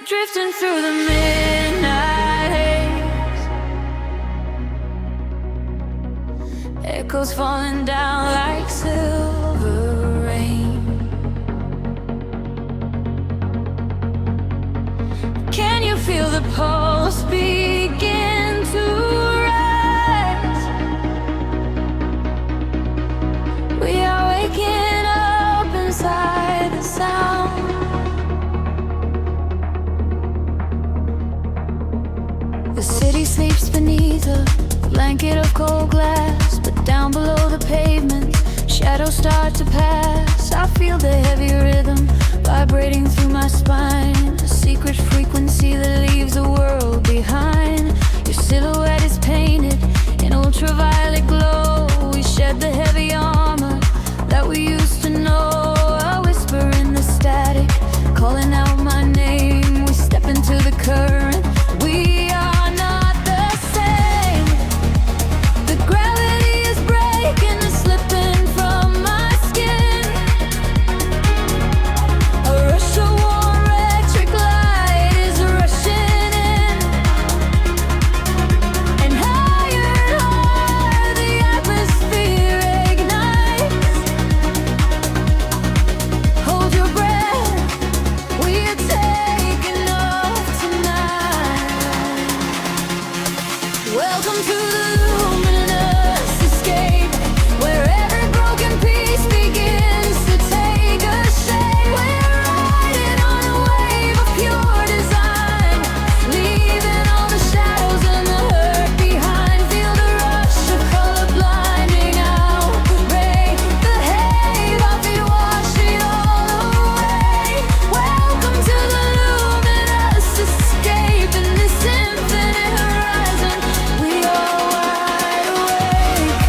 drifting through the midnight haze, echoes falling down like silver rain. Can you feel the pulse begin to rise? We are waking up inside the sound. The city sleeps beneath a blanket of cold glass, but down below the pavement, shadows start to pass. I feel the heavy rhythm vibrating through my spine, a secret frequency that leaves the world behind. Your silhouette is painted in ultraviolet glow. We shed the heavy armor that we used to know. A whisper in the static, calling out my name. We step into the current. We are not the same. The gravity is breaking and slipping from my skin. A rush of warm electric light is rushing in, and higher the atmosphere ignites. Hold your breath, we are taking off tonight. Welcome to the luminous escape, where every broken piece begins to take a shape. We're riding on a wave of pure design, leaving all the shadows and the hurt behind. Feel the rush of color blinding out the gray. The haze of it wash it all away. Welcome to the luminous escape, in this infinite horizon we are wide awake.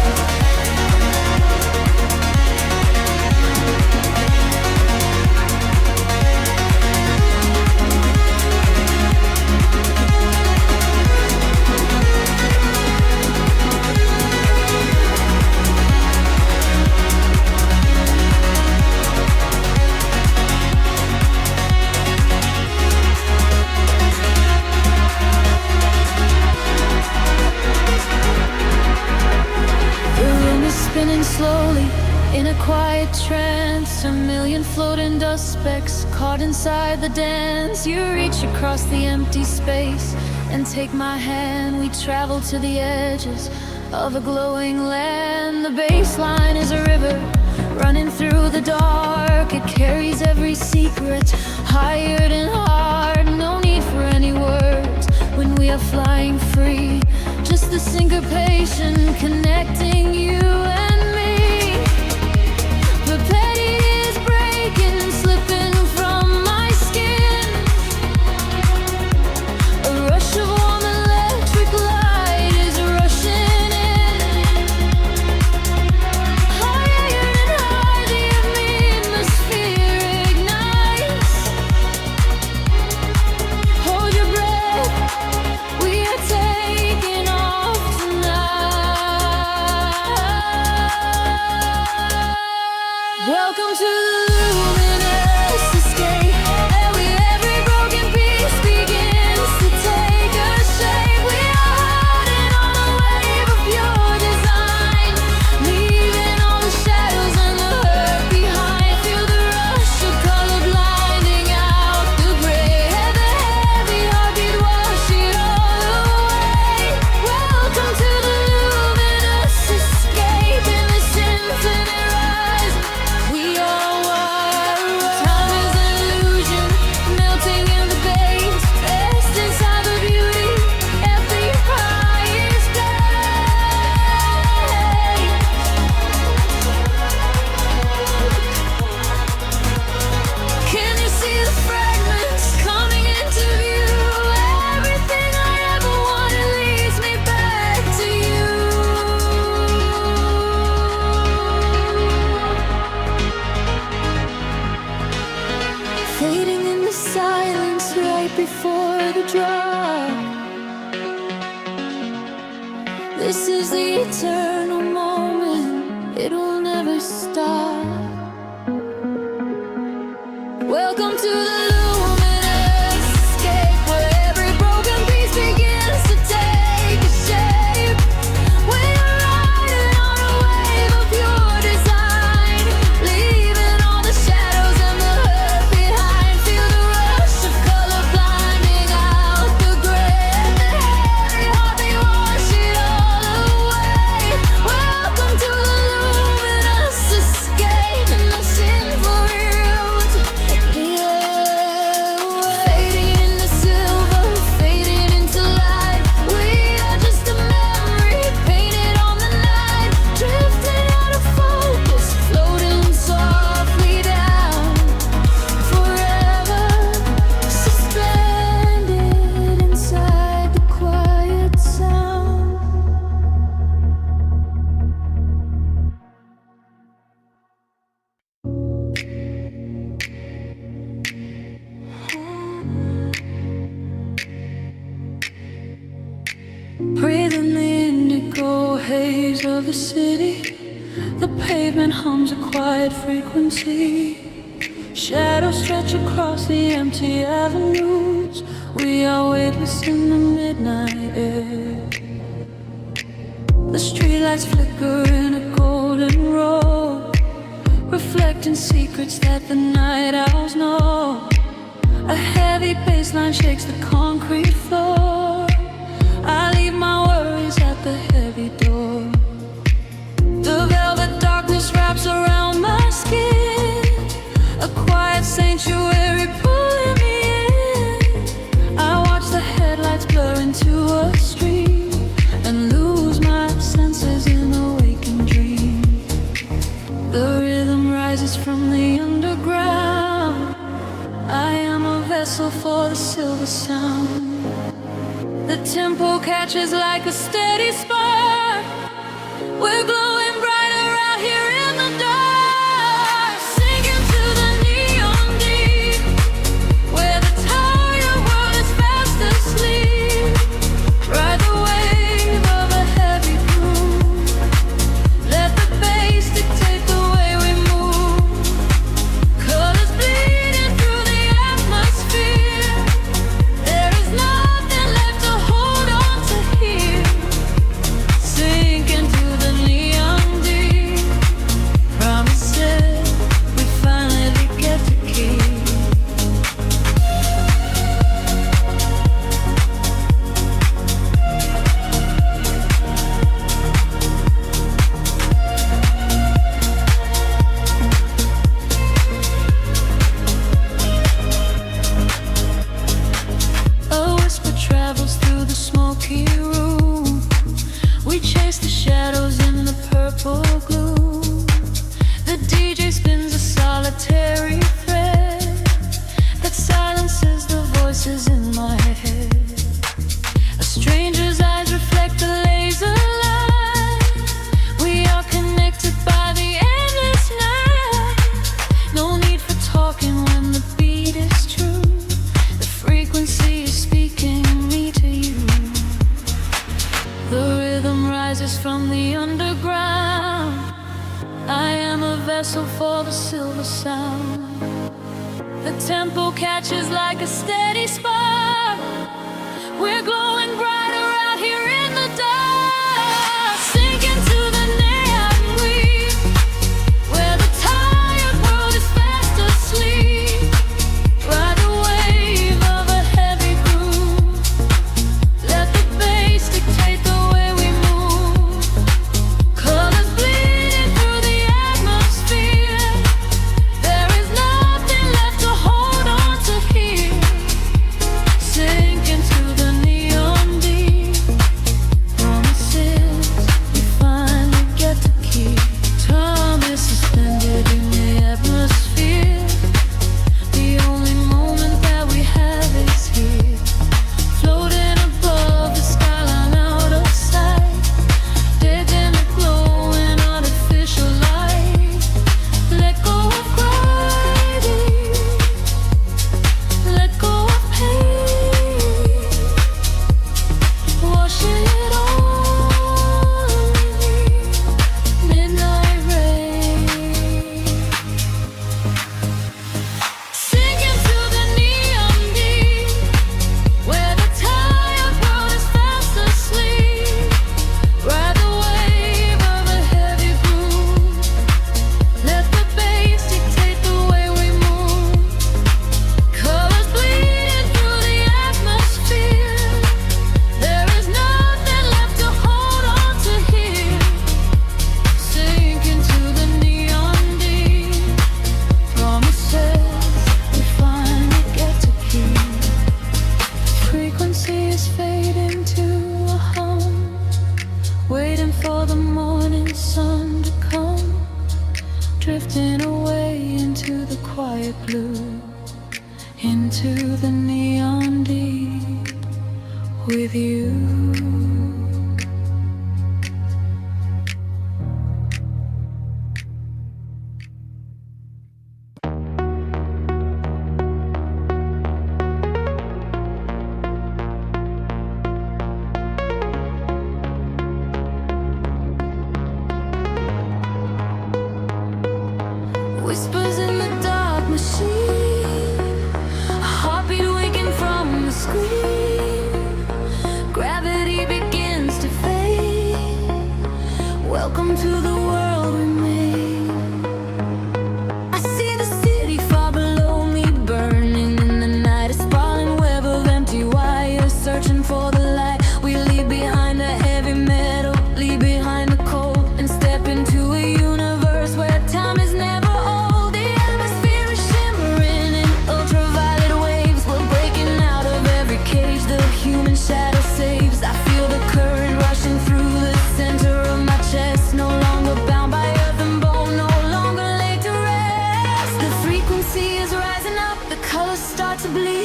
The room is spinning slowly in a quiet trance. A million floating dust specks caught inside the dance. You reach across the empty space and take my hand. We travel to the edges of a glowing land. The baseline is a river running through the dark. It carries every secret, hired and hard. No need for any words when we are flying free. Just the syncopation connecting you and me. The petty is breaking and slipping from my skin. A rush of warm electric light is rushing in. Higher and higher the atmosphere ignites. Hold your breath, we are taking off tonight. Welcome to the luminous escape, where every broken piece begins to take a shape. We are riding on a wave of pure design, leaving all the shadows and the hurt behind. Feel the rush of color blinding out the gray. The heavy heartbeat wash it all away. Welcome to the luminous escape, in this infinite rise we are wide awake. Time is an illusion, melting in the base, rest inside the beauty at the highest place. Can you see the fragments coming into view? Everything I ever wanted leads me back to you. Fading in the silence right before the drop. This is the eternal moment, it will never stop. Welcome to the luminous escape. haze of the city. The pavement hums a quiet frequency. Shadows stretch across the empty avenues. We are weightless in the midnight air. The streetlights flicker in a golden row, reflecting secrets that the night owls know. A heavy bassline shakes the concrete floor. I leave my worries at the heavy door. The velvet darkness wraps around my skin, a quiet sanctuary pulling me in. I watch the headlights blur into a stream and lose my senses in a waking dream. The rhythm rises from the underground. I am a vessel for the silver sound. The tempo catches like a steady spark. We're glowing brighter out here in the dark, sinking to the neon deep, where the tired world is fast asleep. Ride the wave of a heavy groove. Let the bass dictate the way we move. Colors bleeding through the atmosphere. There is nothing left to hold on to here. Sink into the neon deep. Promises we finally get to keep. A whisper travels through the smoky room. We chase the shadows in the purple gloom. The DJ spins a solitary thread that silences the voices in my head. A stranger's eyes reflect a laser light. We are connected by the endless night. No need for talking when the beat is true. The frequency is speaking me to you. The rhythm rises from the underground. I am a vessel for the silver sound. The tempo catches like a steady spark. We're glowing brighter out here in the dark, sinking to the neon green, where the tired world is fast asleep. Ride the wave of a heavy groove. Let the bass dictate the way we move. Colors bleeding through the atmosphere. There is nothing left to hold on to here. Sink into the neon deep. Promises we finally get to keep. Time is suspended in the atmosphere. The only moment that we have is here. Floating above the skyline out of sight. Dead in a glowing artificial light. Let go of gravity. Let go of pain. Washing it all away. Midnight rain. Sinking to the neon deep, where the tired world is fast asleep. Ride the wave of a heavy groove. Let the bass dictate the way we move. Colors bleeding through the atmosphere. There is nothing left to hold on to here. Sink into the neon deep. Promises we finally get to keep. Frequency is fading to a hum, waiting for the morning sun to come. Drifting away into the quiet blue, into the neon deep with you.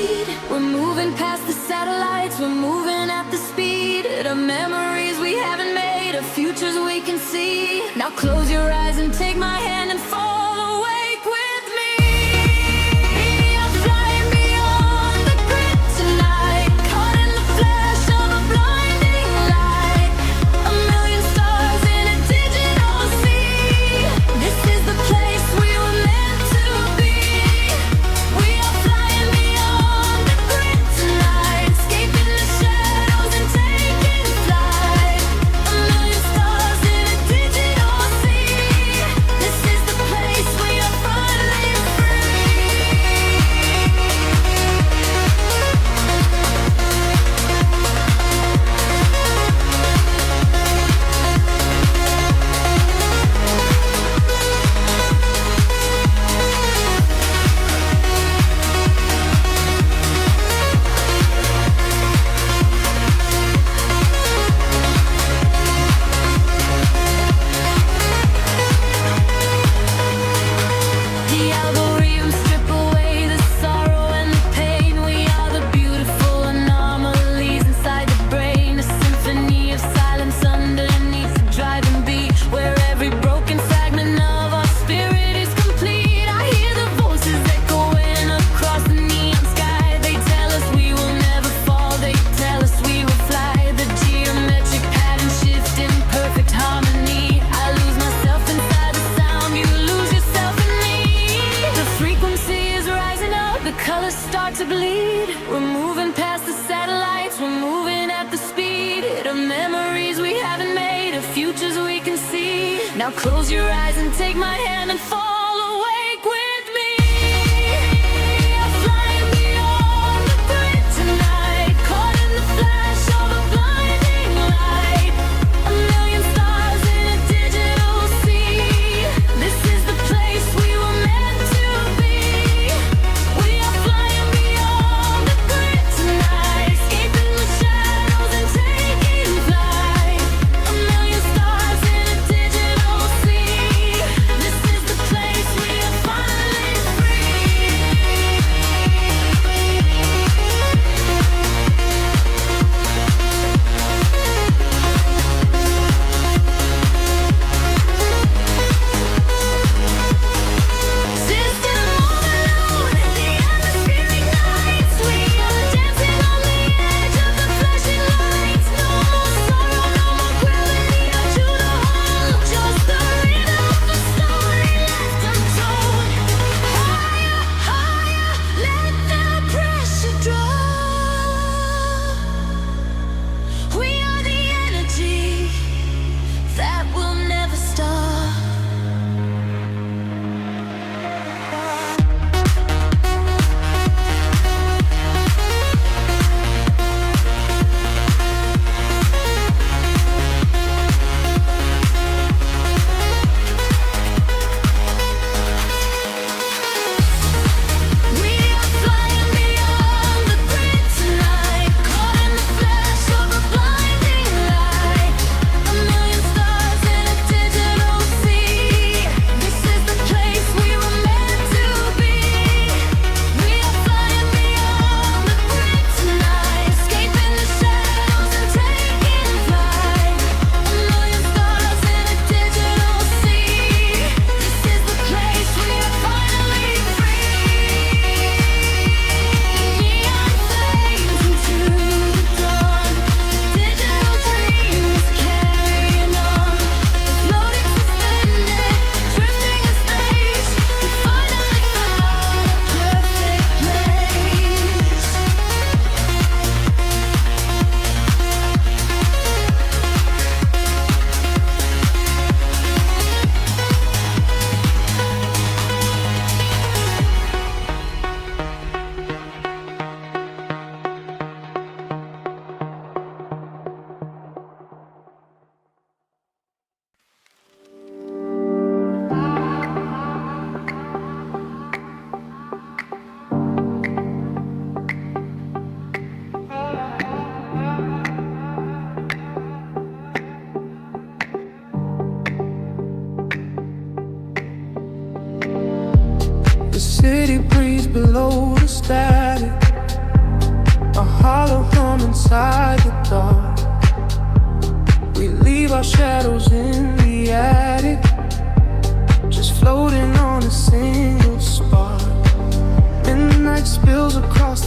bleed. We're moving past the satellites, we're moving at the speed of memories we haven't made, of futures we can see. Now close your eyes and take my hand and fall awake with me. We are flying beyond the grid tonight, caught in the flash of a blinding light. A million stars in a digital sea. This is the place we were meant to be. We are flying beyond the grid tonight, escaping the shadows and taking flight. A million stars in a digital sea. This is the place we are finally the algorithms strip away the sorrow and the pain. We are the beautiful anomalies inside the brain. A symphony of silence underneath the driving beat, where every broken fragment of our spirit is complete. I hear the voices echoing across the neon sky. They tell us we will never fall, they tell us we will fly. The geometric pattern shift in perfect harmony. I lose myself inside the sound, you lose yourself in me. The frequency is rising up, the colors start to bleed. We're moving past the satellites, we're moving at the speed of memories we haven't made, of futures we can see. Now close your eyes and take my hand and fall awake with me. We are flying beyond the grid tonight, caught in the flash of a blinding light. A million stars in a digital sea. This is the place we were meant to be. We are flying beyond the grid tonight, escaping the shadows and taking flight. A million stars in a digital sea. This is the place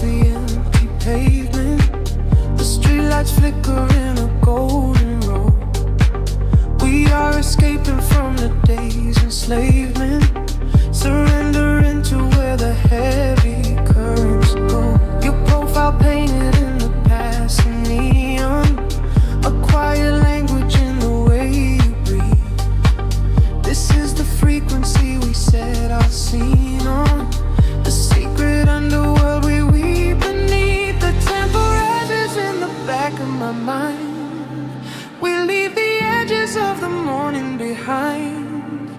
the empty pavement. The streetlights flicker in a golden row. We are escaping from the day's enslavement, surrendering to where the heavy currents go. Your profile painted in the passing neon, a quiet language in the way you breathe. This is the frequency we set our scene on, the secret underworld we weave beneath. The temperatures in the back of my mind. We leave the edges of the morning behind.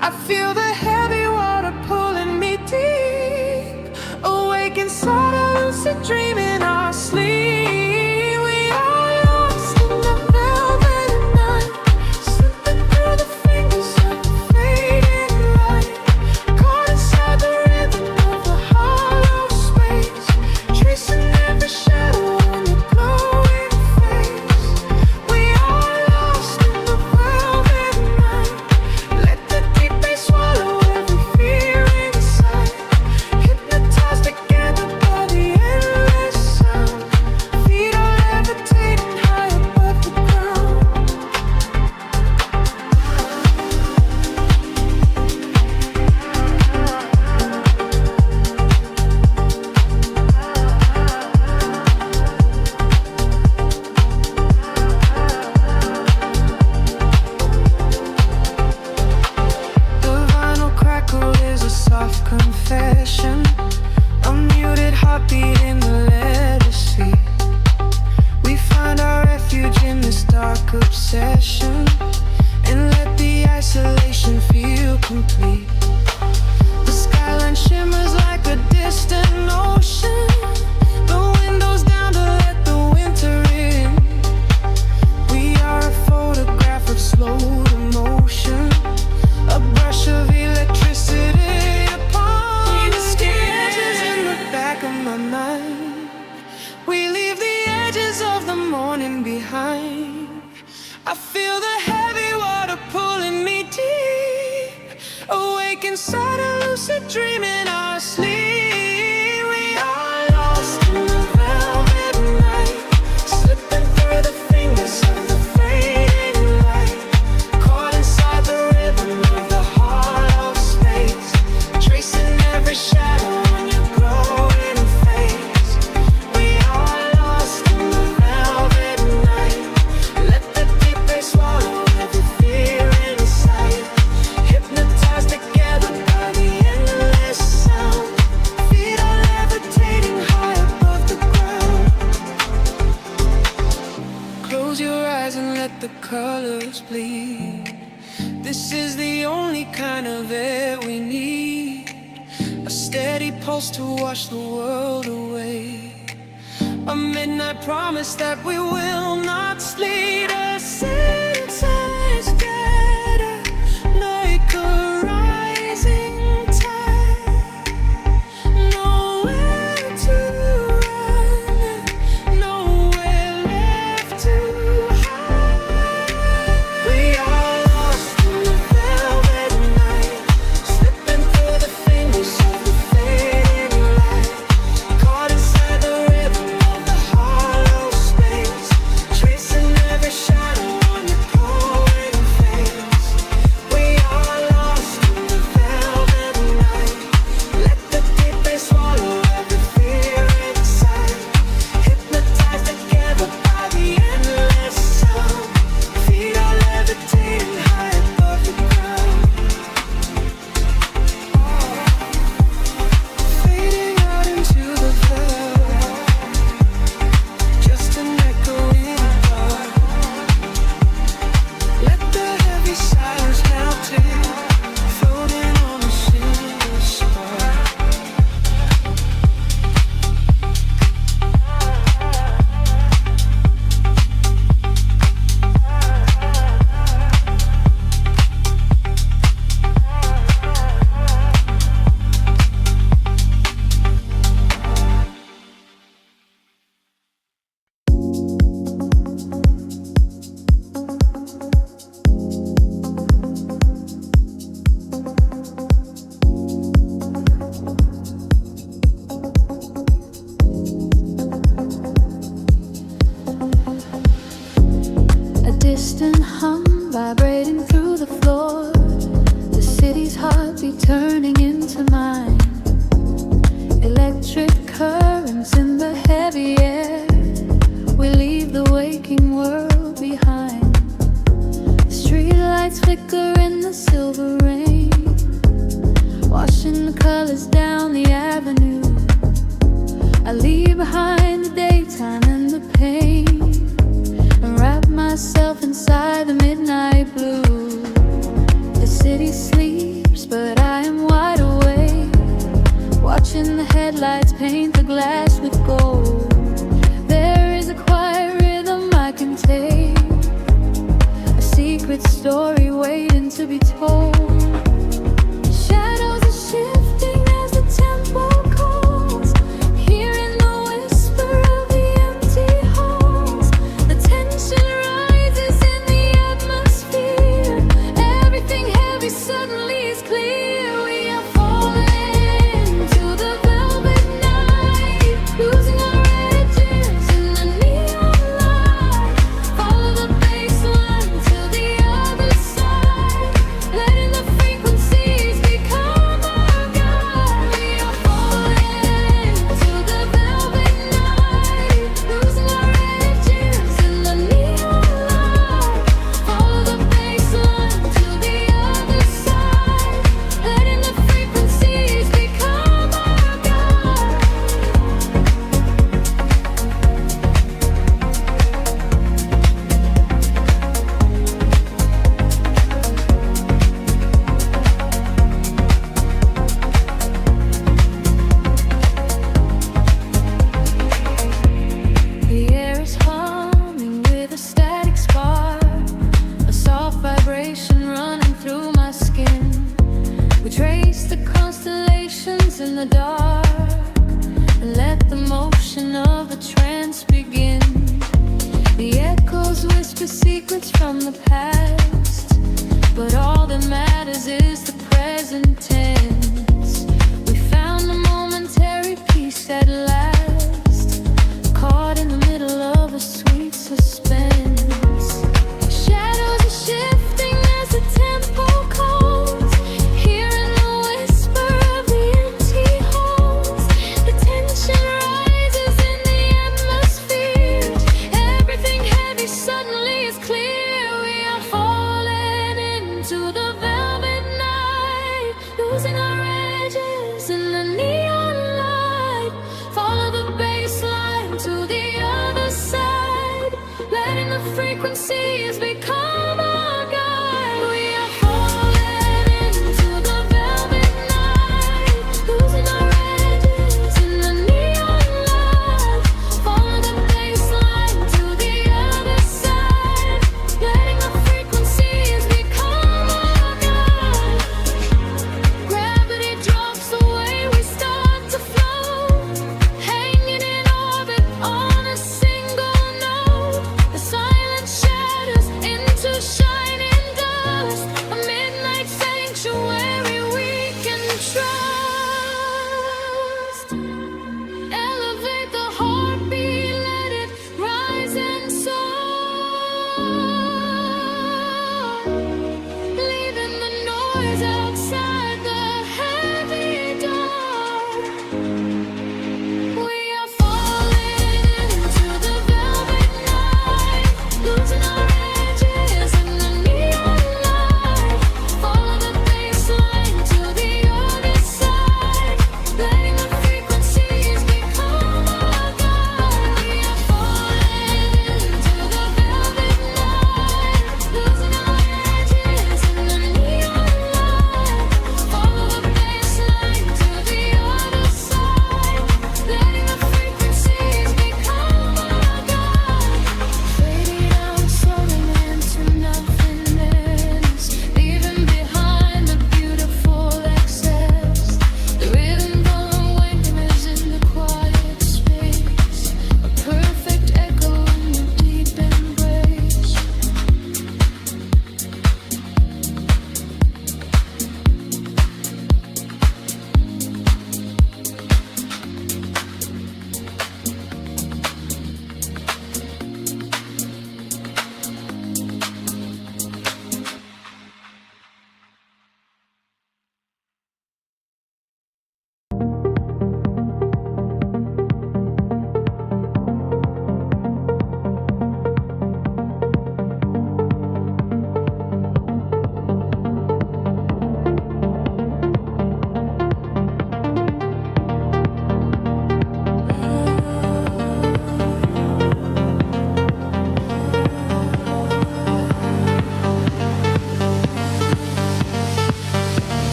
I feel the heavy water pulling me deep, awake inside a lucid dream in our sleep. We are lost in the velvet night, slipping through the fingers of the fading light, caught inside the rhythm of the hollow space, tracing every shadow on your glowing face. We are lost in the velvet night. Let the deep bass swallow every fear inside, hypnotized together by the endless sound. Feet are levitating high above the ground. The vinyl crackle is a soft confession, a muted heartbeat in the letter C. We find our refuge in this dark obsession, and let the isolation feel complete. The skyline shimmers like a distant ocean, the windows down to let the winter in. We are a photograph of slow emotion, a brush of electricity upon the sketches in the back of my mind. We leave the edges of the morning behind. I feel the heavy water pulling me deep, awake inside a lucid dream in our sleep. We are lost in the velvet night, slipping through the fingers of the fading light, caught inside the rhythm of the hollow space, tracing every shadow on your glowing face. We are lost in the velvet night. Let the deep bass swallow every fear inside, hypnotized together by the endless sound. Feet are levitating high above the ground. Close your eyes and let the colors bleed. This is the only kind of air we need, a steady pulse to wash the world away, a midnight promise that we will not sleep. A sense scatter like a rising tide, nowhere to run, nowhere left to hide. We are lost in the velvet night, slipping through the fingers of the fading light, caught inside the rhythm of the hollow space, tracing every shadow on your Clouds in the heavy air, we leave the waking world behind. The street lights flicker in the silver rain, washing the colors down the avenue. I leave behind the daytime and the pain, and wrap myself inside the midnight blue. The city sleeps, but I am wide awake, watching the headlights paint the glass with gold. There is a quiet rhythm I can take, a secret story waiting to be told. Shadows are shifting as the tempo calls, hearing the whisper of the empty halls. The tension rises in the atmosphere, everything heavy suddenly is clear. We are falling to the velvet night, losing our edges in the neon light. Follow the bass line to the other side, letting the frequencies become our guide. We are falling to the velvet night, losing our edges in the neon light. Follow the bass line to the other side, letting the frequencies become our guide. The air is humming with a static spark, a soft vibration running through my skin. We trace the constellations in the dark, and let the motion of a trance begin. The echoes whisper secrets from the past, but all that matters is the present tense. We found a momentary peace at last, caught in the middle of a sweet suspense. Shadows are shifting as the tempo calls, hearing the whisper of the empty halls. The tension rises in the atmosphere, everything heavy suddenly is clear. We are falling into the velvet night, losing our edges in the neon light. Follow the bass line to the other side, letting the frequencies become our guide. We are falling into the velvet night, losing our edges in the neon light. Follow the bass line to the other side, letting the frequencies become our guide. Gravity drops away, we start to float, hanging in orbit on a single note. The silence shatters in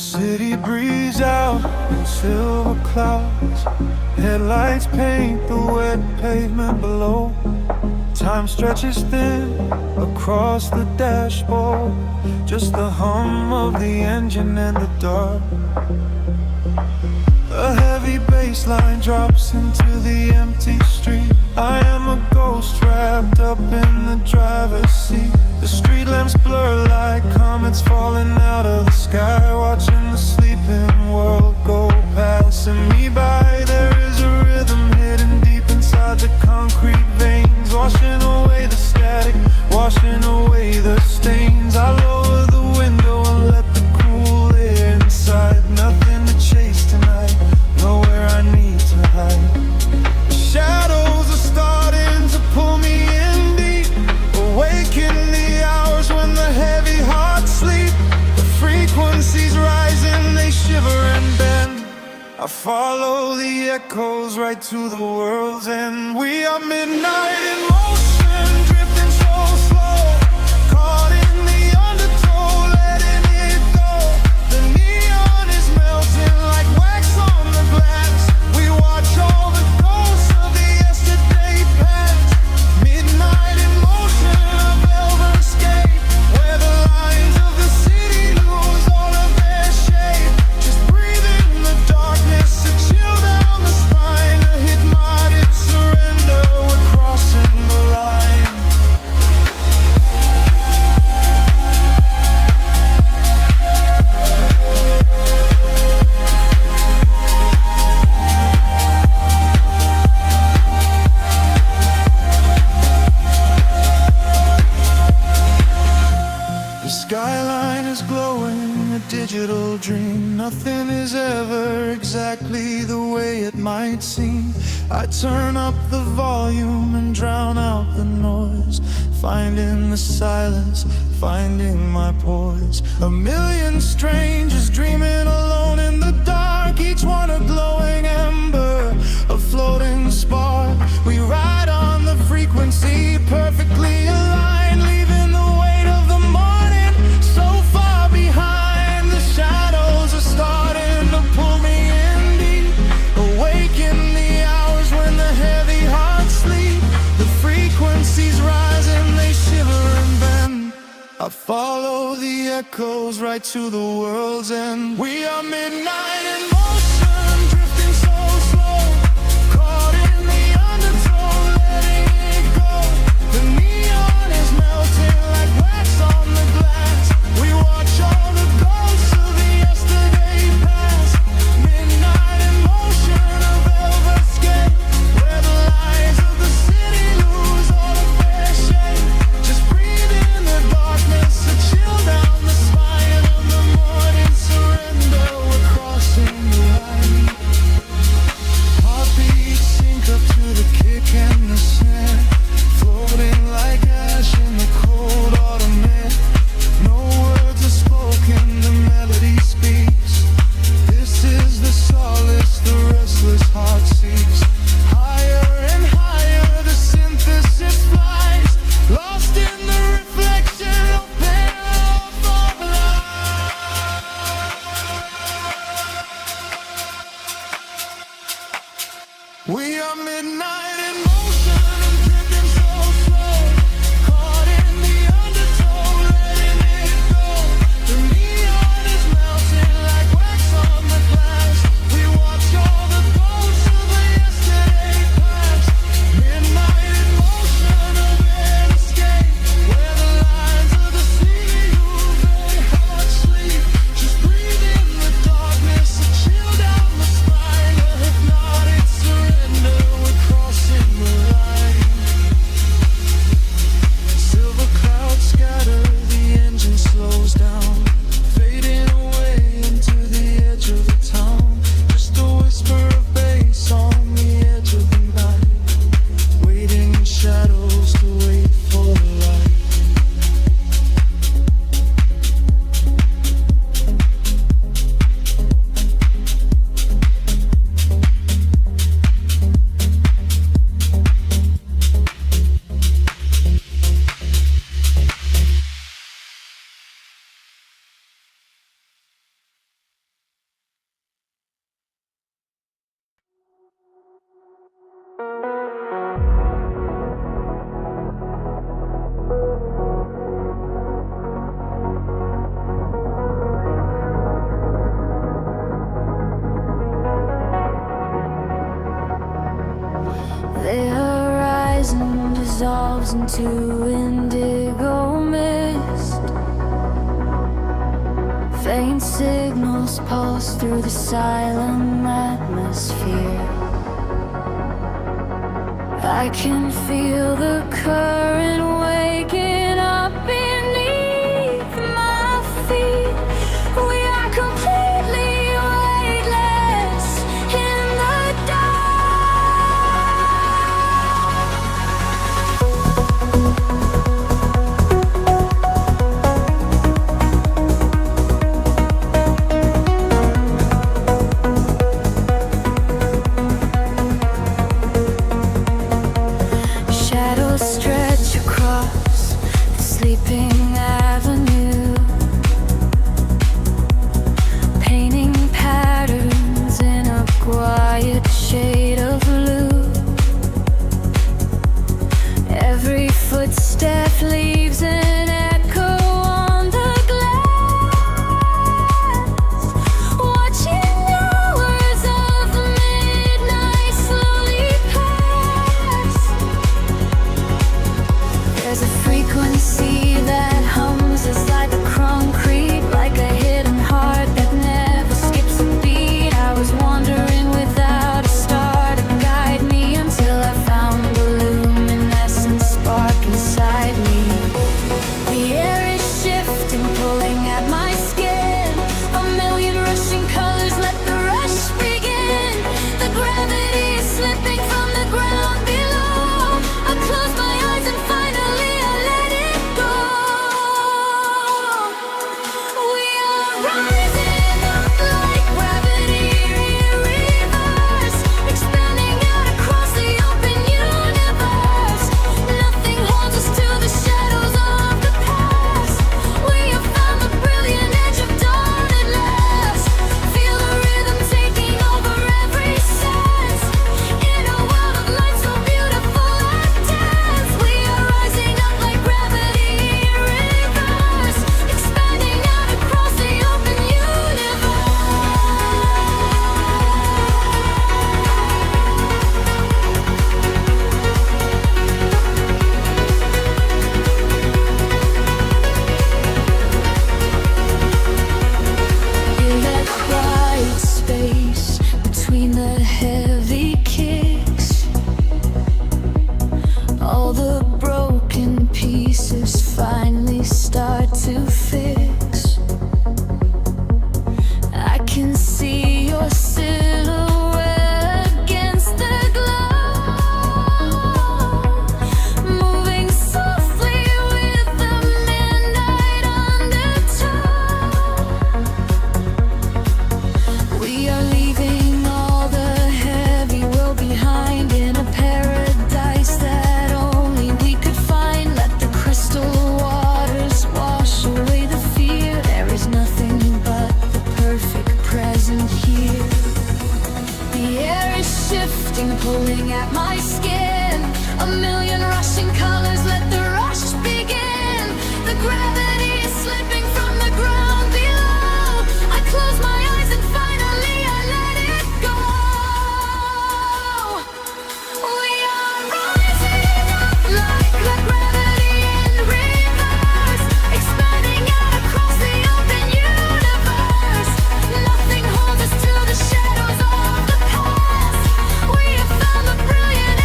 City breeze out in silver clouds. Headlights paint the wet pavement below. Time stretches thin across the dashboard. Just the hum of the engine and the dark. A heavy bass line drops into the empty street. I am a ghost wrapped up in the driver's seat. The street lamps blur like comets falling out of the sky. Watching the sleeping world go passing me by. There is a rhythm hidden deep inside the concrete veins, washing away the static, washing away the stains. I lower the window and let the cool air inside. Nothing to chase tonight, nowhere I need to hide. The shadows are starting to pull me in deep, awaken the hours when the heavy hearts sleep. The frequencies rising, they shiver and bend. I follow the echoes right to the world's end. We are midnight in motion, drifting so slow, caught in the undertow, letting it go. The neon is melting like wax on the glass. We watch all the ghosts of the yesterday past. Midnight in motion, a velvet escape, where the lines of the city lose all of their shape. Just breathe in the darkness, a chill down the spine, a hypnotic surrender. We're crossing the line. The skyline is glowing, a digital dream. Nothing is ever exactly the way it might seem. I turn up the volume and drown out the noise, finding the silence, finding my poise. A million strangers dreaming alone in the dark, each one a glowing ember, a floating spark. We ride on the frequency, perfectly aligned, leaving the weight of the morning so far behind. The shadows are starting to pull me in deep, awaken the hours when the heavy hearts sleep. The frequencies rise and they shiver and bend. I follow the echoes right to the world's end. We are midnight in motion, drifting so slow, caught in the undertow, letting it go. The neon is melting like wax on the glass. We watch all the ghosts of the yesterday past. Midnight in motion, a velvet escape, where the lights of the city lose all of their shape. Just breathe in the darkness, a chill down the spine of the morning surrender. We're crossing the through the silent atmosphere. I can feel the current waking up beneath my feet. We are completely weightless in the dark. Shadows stretch across the sleeping avenue, painting patterns in a quiet shade of blue. Every footstep leaves an echo on the glass, watching hours of midnight slowly pass. There's a frequency that hums inside the concrete, like a hidden heart that never skips a beat. I was wandering without a star to guide me until I found the luminescent spark inside me. The air is shifting, pulling at my skin. A million rushing colors, let the rush begin. The gravity is slipping from the ground below. I close my eyes and finally I let it go. We are rising up like gravity in reverse, expanding out across the open universe. Nothing holds us to the shadows of the past. We have found the brilliant edge of dawn at last. Feel the rhythm taking over every sense. In a world of light so beautiful and dense, we are rising up like gravity in reverse, expanding out across the open universe. In that quiet space between the heavy kicks, all the broken pieces finally start to fix. I can see your silhouette against the glow, moving softly with the midnight undertow. We are leaving all the heavy world behind in a paradise that only we could find. Let the crystal waters wash away the fear. There is nothing but the perfect present here. The air is shifting, pulling at my skin. A million rushing colors, let the rush begin. The gravity is slipping from the ground below. I close my eyes and finally I let it go. We are rising up like gravity in reverse, expanding out across the open universe. Nothing holds us to the shadows of the past. We have found the brilliant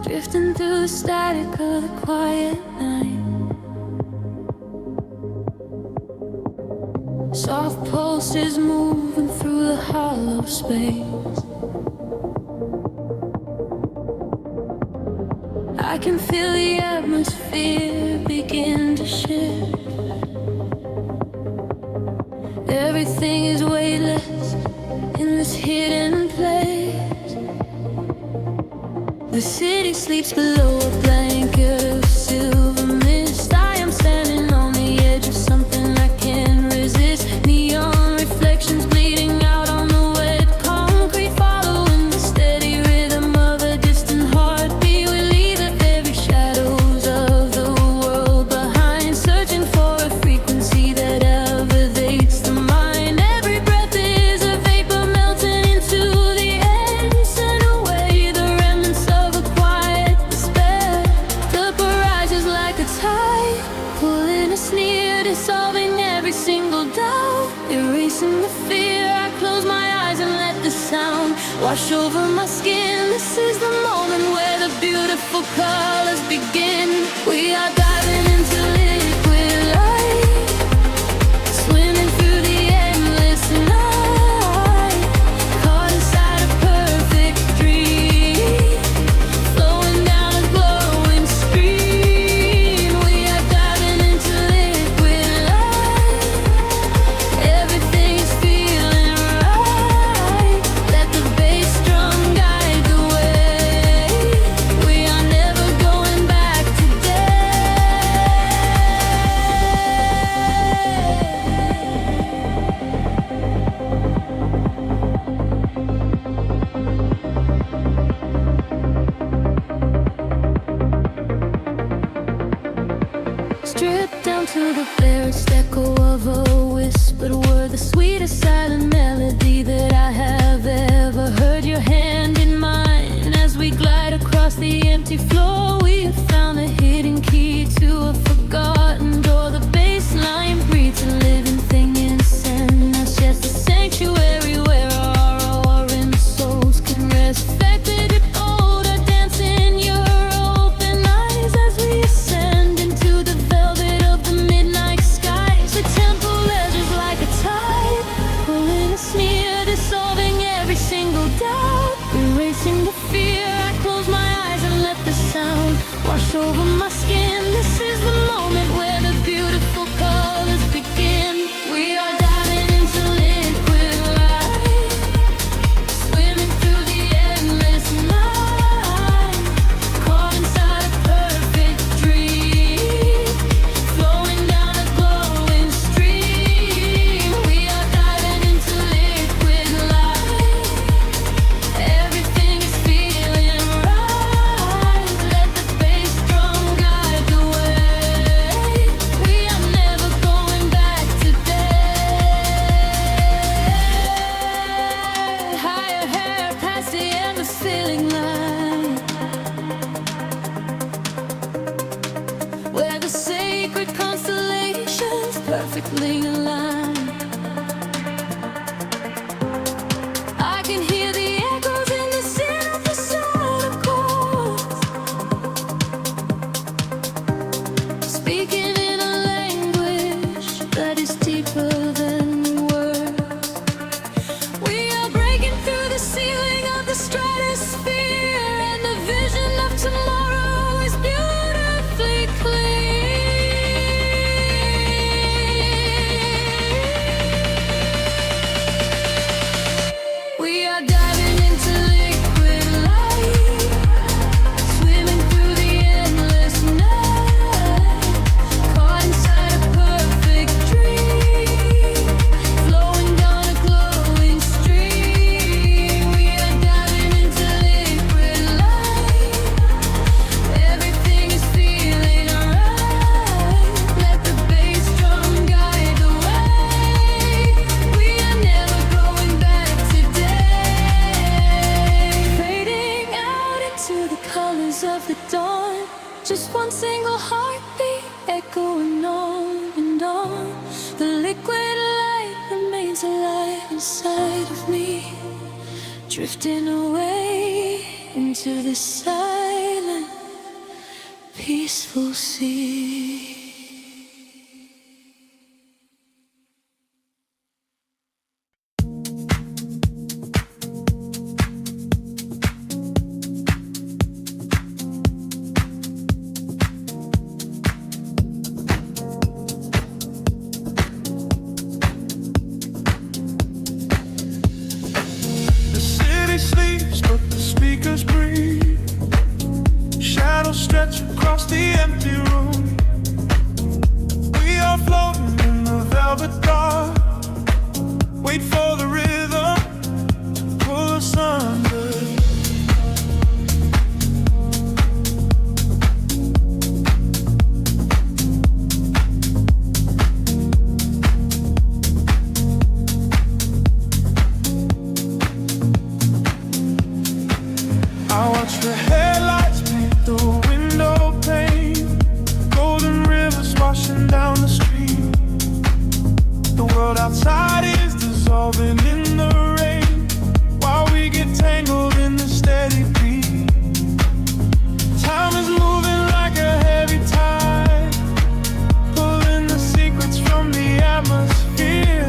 drifting through the static of the quiet night. Soft pulses moving through the hollow space. I can feel the atmosphere begin to shift. Everything is weightless in this hidden place. The city sleeps below a blanket of silver mist. I am standing on the edge of something I can't resist. Neon reflections bleeding out on the wet concrete, following the steady rhythm of a distant heartbeat. We leave the very shadows of the world behind, searching for a frequency that elevates the mind. Every breath is a vapor melting into the air, send away the remnants of a quiet despair. The barrage is like a tide, pulling us near, dissolving every single doubt, erasing the fear. I close my eyes and let the sound wash over my skin. This is the moment where the beautiful colors begin. We are diving into liquid light, swimming through the endless night, caught inside a perfect dream, flowing down a glowing stream. We are diving into liquid light, everything is feeling right. Let the bass drum guide the way. We are never going back today. Stripped down to the barest echo of a whispered word, the sweetest silent melody that I have ever heard. Your hand in mine as we glide across the empty floor. We have found the hidden key to a forgotten door. The bassline breathes a living thing inside us, just a sanctuary where our roaring souls can rest. Affected with odor, dance in your open eyes as we ascend into the velvet of the midnight skies. The temple ledges like a tide, pulling us near, dissolving every single doubt, erasing the fear. I close my eyes and let the sound wash over my skin. This is the moment where the beautiful colors begin. We are diving into liquid light, swimming through the endless night, caught inside a perfect dream, flowing down a glowing stream. We are diving into liquid light, everything is feeling right. Let the bass drum guide the way. We are never going back today. Higher hair past the endless feeling line, where the sacred constellations perfectly align. I can hear the echoes in the synthesizer chords, speaking in a language that is deeper than words. We are breaking through the ceiling of the stratosphere, and the vision of tomorrow is beautifully clear. We are diving into liquid light, swimming through the endless night, caught inside a perfect dream, flowing down a glowing stream. We are diving into liquid light, everything is feeling right. Let the bass drum guide the way. We are never going back today. Fading out into the colors of the dawn, just one single heartbeat echoing on and on. The liquid light remains alive inside of me, drifting away into the silence. peaceful sea. Sleeps, but the speakers breathe. Shadows stretch across the empty room. We are floating in the velvet dark. Wait for the rhythm to pull us under. I watch the headlights paint the window pane. Golden rivers washing down the street. The world outside is dissolving in the rain, while we get tangled in the steady beat. Time is moving like a heavy tide, pulling the secrets from the atmosphere.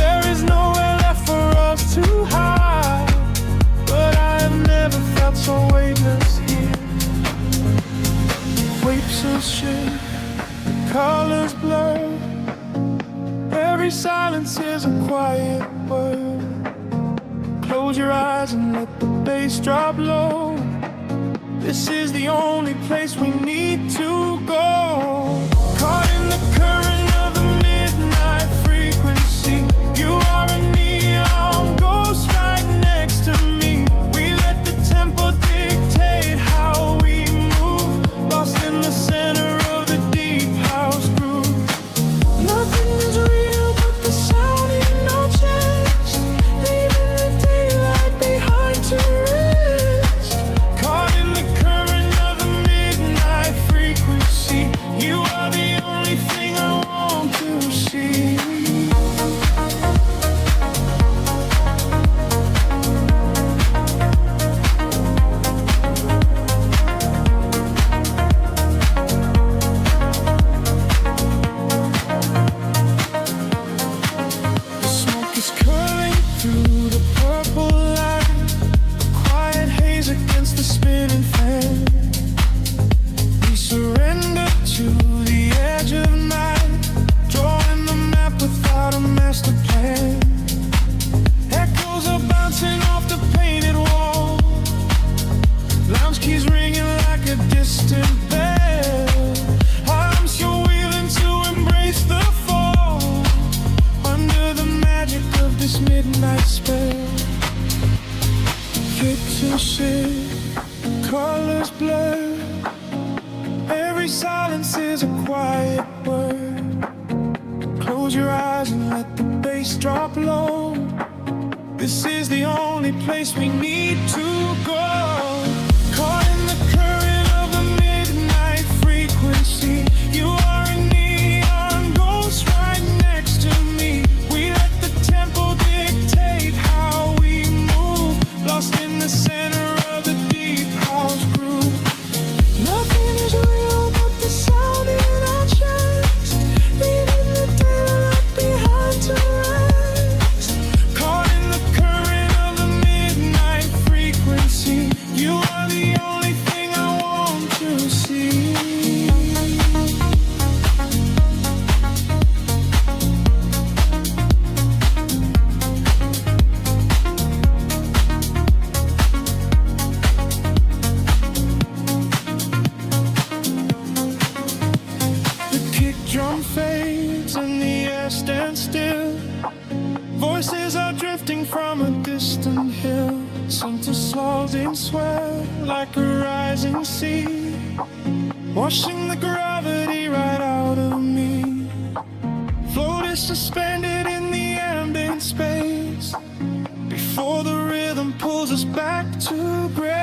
There is nowhere left for us to hide, but I have never felt so weightless here. Waves of shade, colors blur. Every silence is a quiet word. Close your eyes and let the bass drop low. This is the only place we need to go. Caught in the current of the midnight frequency. You are a neon ghost right next to me. We let the tempo dictate how we move, lost in the center of the deep house groove. Nothing is real but the sound in our chest, leaving the daylight behind to rest. Caught in the current of the midnight frequency. You are the only thing I want to see. The smoke is curling through the purple light, quiet haze against the spinning fan. We surrender to the edge of night, drawing the map without a master plan. Echoes are bouncing off the painted wall, lounge keys ringing like a distant bell. Arms you're wheeling to embrace the fall, under the magic of this midnight spell. Pictures shift, colors blur. Every silence is a quiet word. Close your eyes and let the bass drop low. This is the only place we need to go. Caught in the current of the midnight frequency. You are a neon ghost right next to me. We let the tempo dictate how we move, lost in the center of the deep house groove. Nothing is real but the sound in our chest, leaving the daylight behind to rest. Caught in the current of the midnight frequency. You are the only thing I want to see. The kick drum fades and the air stands still. Voices are drifting from a distant hill. Center swells in sweat like a rising sea, washing the gravity right out of me. Float is suspended in the ambient space, before the rhythm pulls us back to grace.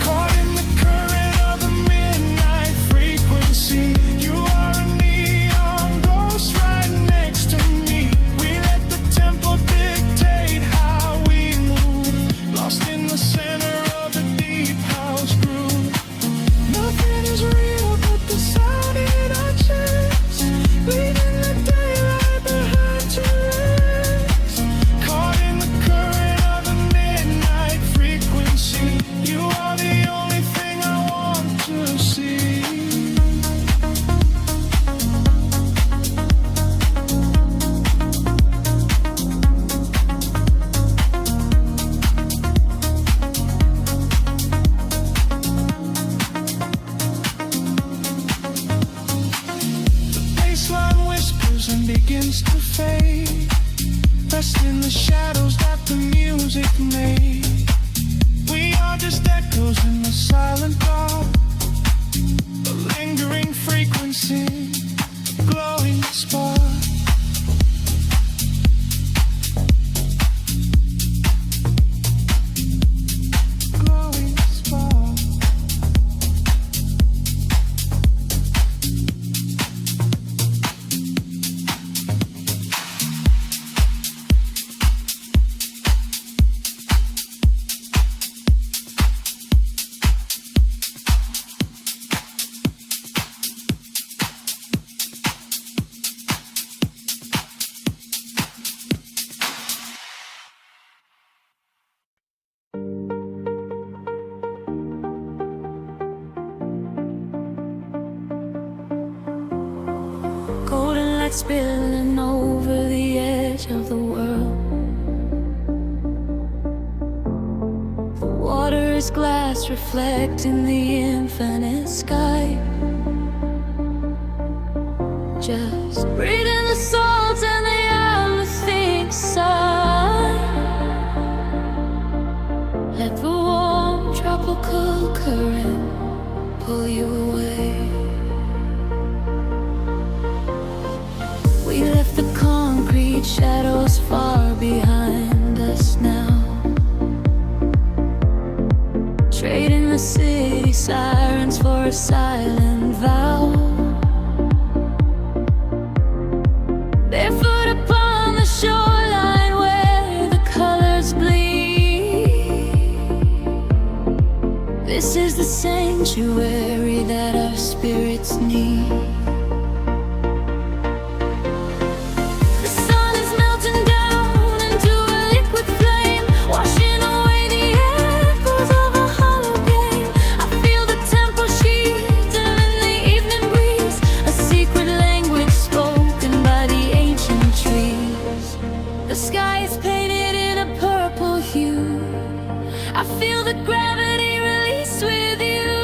Caught in the current of the midnight frequency. You are a neon ghost right next to me. We let in the shadows that the music made. We are just echoes in the silent dark, a lingering frequency, a glowing spark. Glowing spark. Golden light spilling over the edge of the world. The water is glass reflecting the infinite sky. Just breathe in the salt and the everything sigh. Let the warm tropical current pull you away. We left the concrete shadows far behind us now, trading the city sirens for a silent vow. Barefoot upon the shoreline where the colors bleed. This is the sanctuary that our spirits need. I feel the gravity release with you.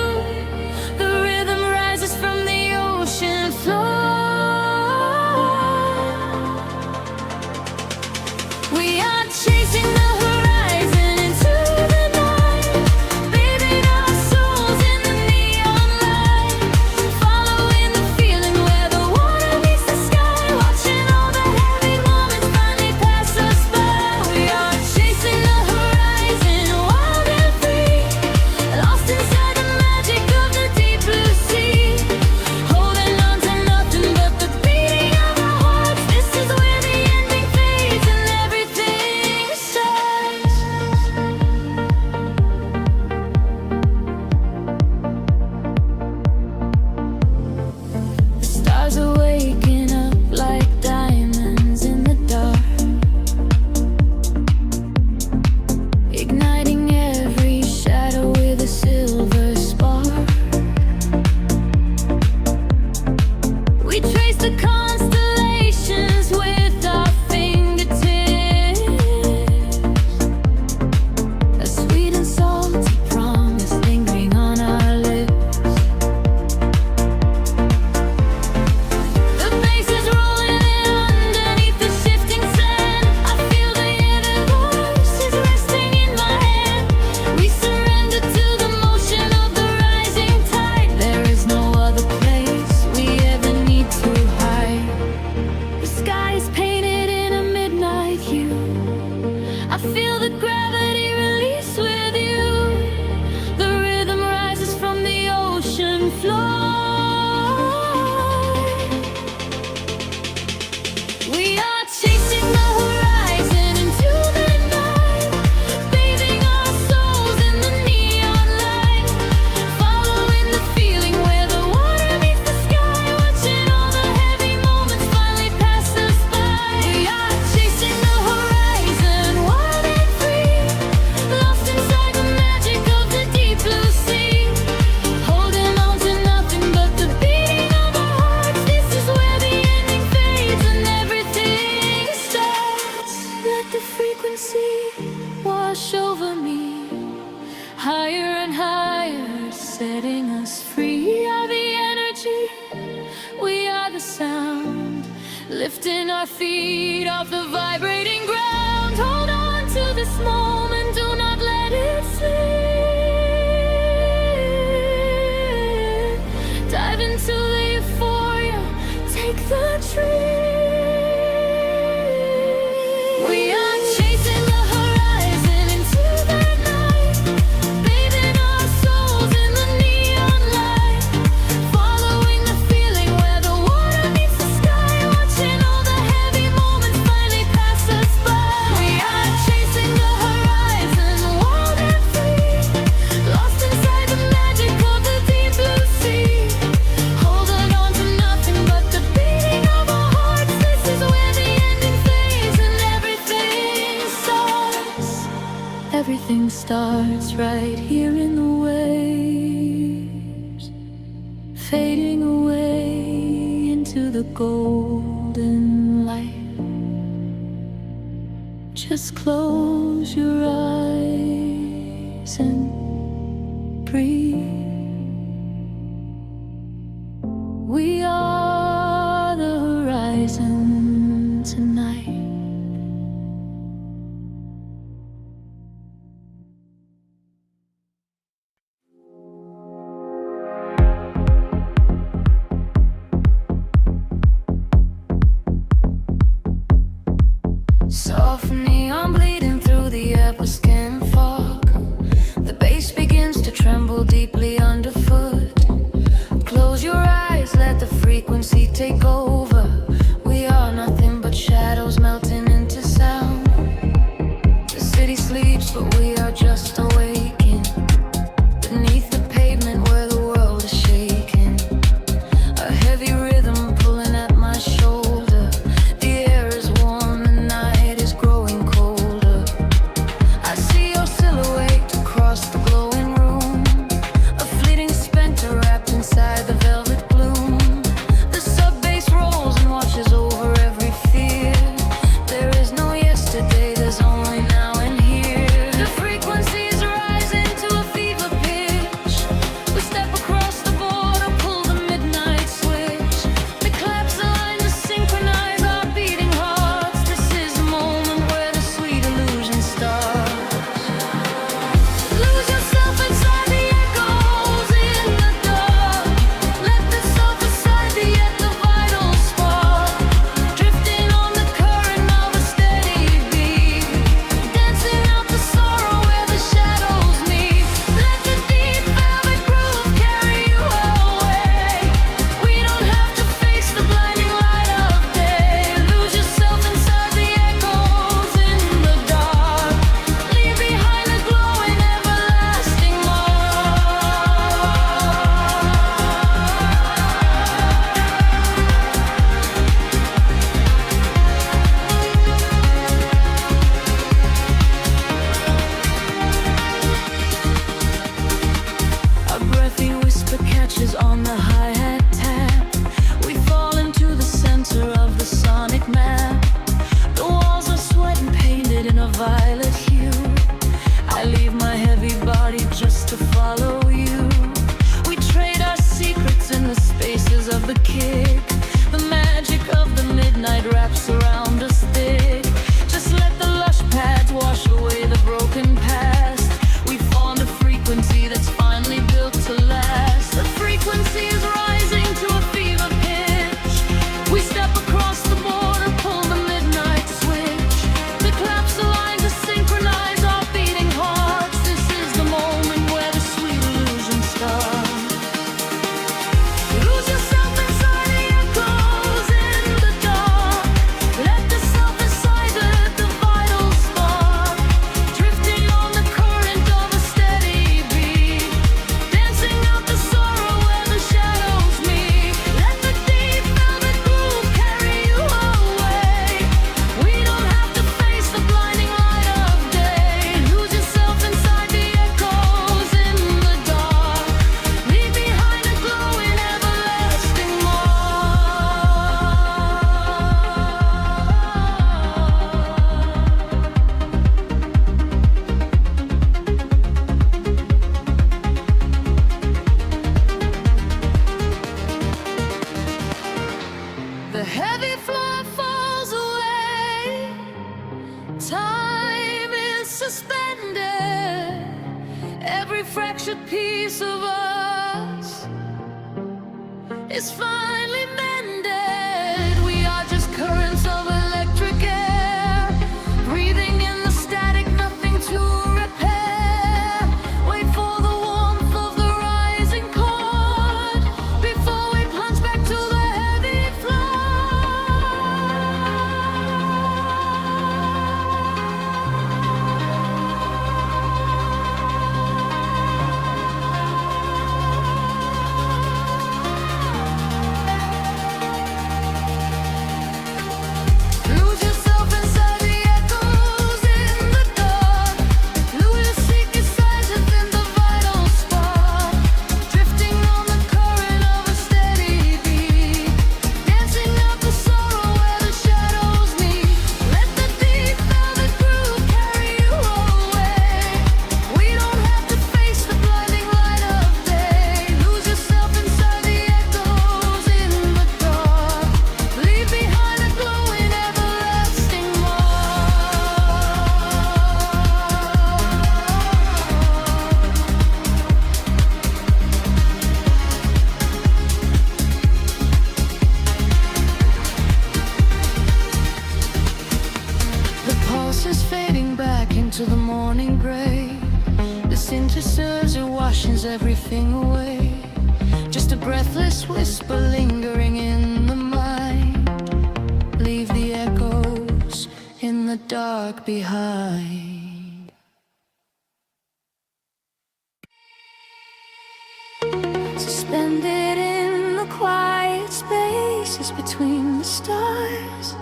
The rhythm rises from the ocean floor. We are chasing the horizon into the night, bathing our souls in the neon light, following the feeling where the water meets the sky, watching all the heavy moments finally pass us by. We are chasing the horizon, wild and free, lost inside the magic of the deep blue sea, holding on to nothing but the beating of our hearts. This is where the ending fades and everything starts. The stars are waking up like diamonds in the dark, igniting every shadow with a silver spark. We trace the constellations with our fingertips, a sweet and salty promise lingering on our lips. The bass is rolling in underneath the shifting sand. I feel the universe is resting in my hand. We surrender to the motion of the rising tide. There is no other place we ever need to hide. The sky is painted in a midnight hue. I feel the gravity release with you. The rhythm rises from the ocean floor. We are chasing the horizon into the night, bathing our souls in the neon light, following the feeling where the water meets the sky, watching all the heavy moments finally pass us by. We are chasing the horizon, wild and free, lost inside the magic of the deep blue sea, holding on to nothing but the beating of our hearts. This is where the ending fades and everything starts. Let the frequency wash over me, higher and higher, setting us free. We are the energy, we are the sound, lifting our feet off the vibrating ground. this moment, do not let it slip. Dive into the euphoria, take the trip. We are chasing the horizon into the night, bathing our souls in the neon light, following the feeling where the water meets the sky, watching all the heavy moments finally pass us by. We are chasing the horizon, wild and free, lost inside the magic of the deep blue sea, holding on to nothing but the beating of our hearts. This is where the ending fades and everything starts. Everything starts right here in the waves, fading away into the golden light. Just close your eyes and breathe. We are the horizon tonight. Soft neon bleeding through the upper skin fog. The bass begins to tremble deeply underfoot. Close your eyes, let the frequency take over. We are nothing but shadows melting into sound. The city sleeps, but we are just awaking beneath the pavement where the world is shaking. A heavy rhythm pulling at my shoulder. The air is warm, the night is growing colder. I see your silhouette across the glowing room, a fleeting specter wrapped inside the velvet gloom. The sub bass rolls and washes over every fear. There is no yesterday, there's only now and here. The frequencies rise into a fever pitch. We step across the border, pull the midnight switch. The claps align to synchronize our beating hearts. This is the moment where the sweet illusion starts. Lose yourself inside the echoes in the dark. Let the self aside the yet the vital spark. Drifting on the current of a steady beat, dancing out the sorrow where the shadows meet. Let the deep velvet groove carry you away. We don't have to face the blinding light of day. Lose yourself inside the echoes in the dark. Leave behind the glowing everlasting A breathy whisper catches on the hi-hat tap. We fall into the center of the sonic map. The walls are sweat and painted in a violet hue. I leave my heavy body just to follow you. We trade our secrets in the spaces of the kick. The magic of the midnight wraps around us thick. Just let the lush pads wash away the broken past. We form a frequency that's finally built to last. The frequency is rising every fractured piece of us is finally mended. We are just currents of electric air, breathing in the static, nothing to repair. Wait for the warmth of the rising chord before we plunge back to the heavy floor. Lose yourself inside the echoes in the dark. Lose your secret signs within the vital spark. Drifting on the current of a steady beat, dancing up the sorrow where the shadows meet. Let the deep velvet groove carry you away. We don't have to face the blinding light of day. Lose yourself inside the echoes in the dark. Leave behind a glowing everlasting The pulse is fading back into the morning gray. The synthesizer washes everything away. Just a breathless whisper lingering in the mind. Leave the echoes in the dark behind. Suspended in the quiet spaces between the stars,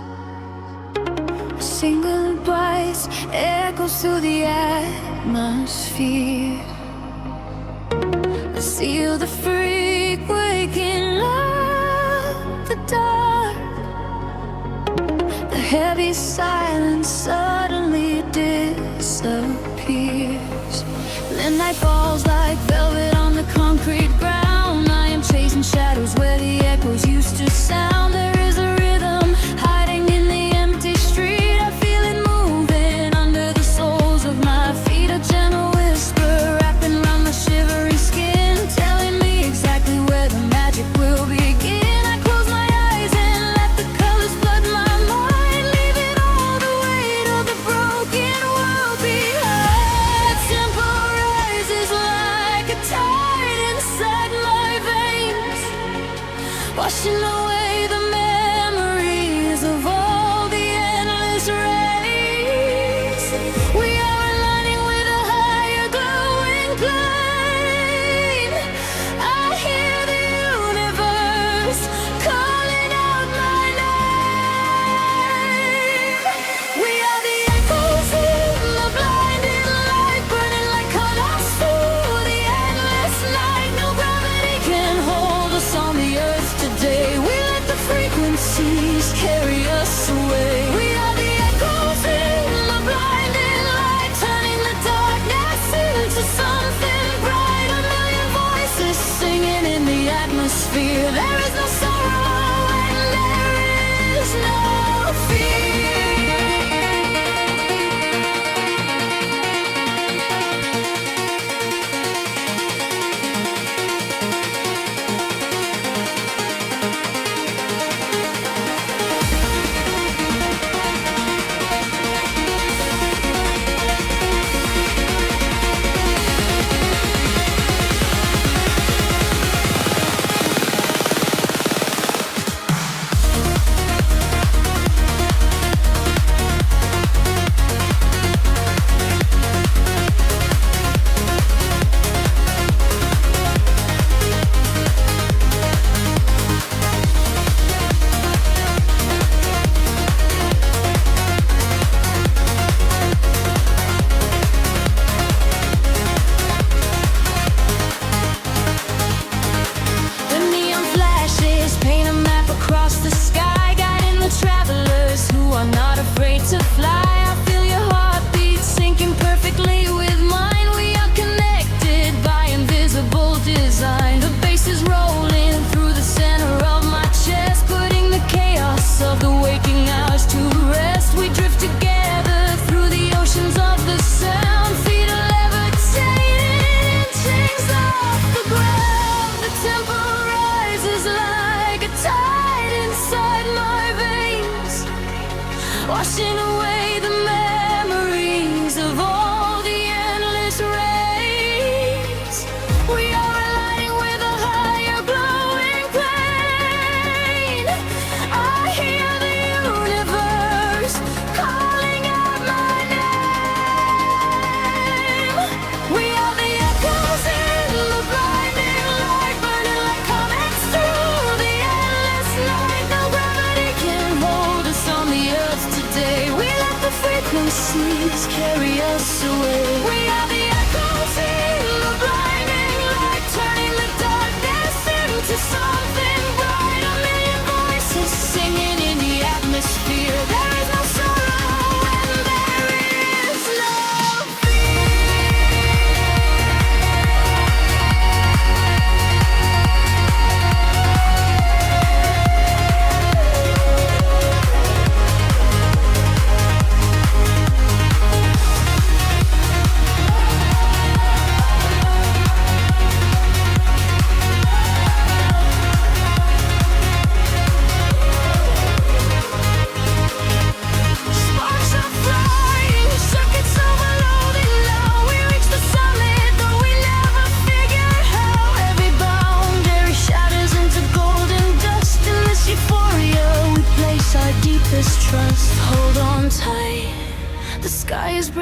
a single voice echoes through the atmosphere. I seal the freak waking up the dark. The heavy silence suddenly disappears. The night falls like velvet on the concrete ground. I am chasing shadows where the echoes used to sound. There is a rhythm hiding in the empty street. I feel it moving under the soles of my feet. A gentle whisper wrapping around my shivering skin, telling me exactly where the magic will begin. I close my eyes and let the colors flood my mind, leaving all the weight of the broken world behind. Tempo rises like a tide inside my veins, washing away the memories of all the endless rays. We are aligning with a higher glowing plane. I hear the universe calling out my name. We are the echoes in the blinding light, burning like colors through the endless night. No gravity can hold us on the earth today. We let the frequencies carry us away. We are the echoes in the blinding light, turning the darkness into something bright. A million voices singing in the atmosphere. There is no sorrow and there is no fear.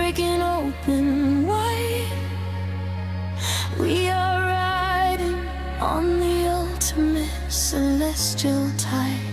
breaking open wide. We are riding on the ultimate celestial tide.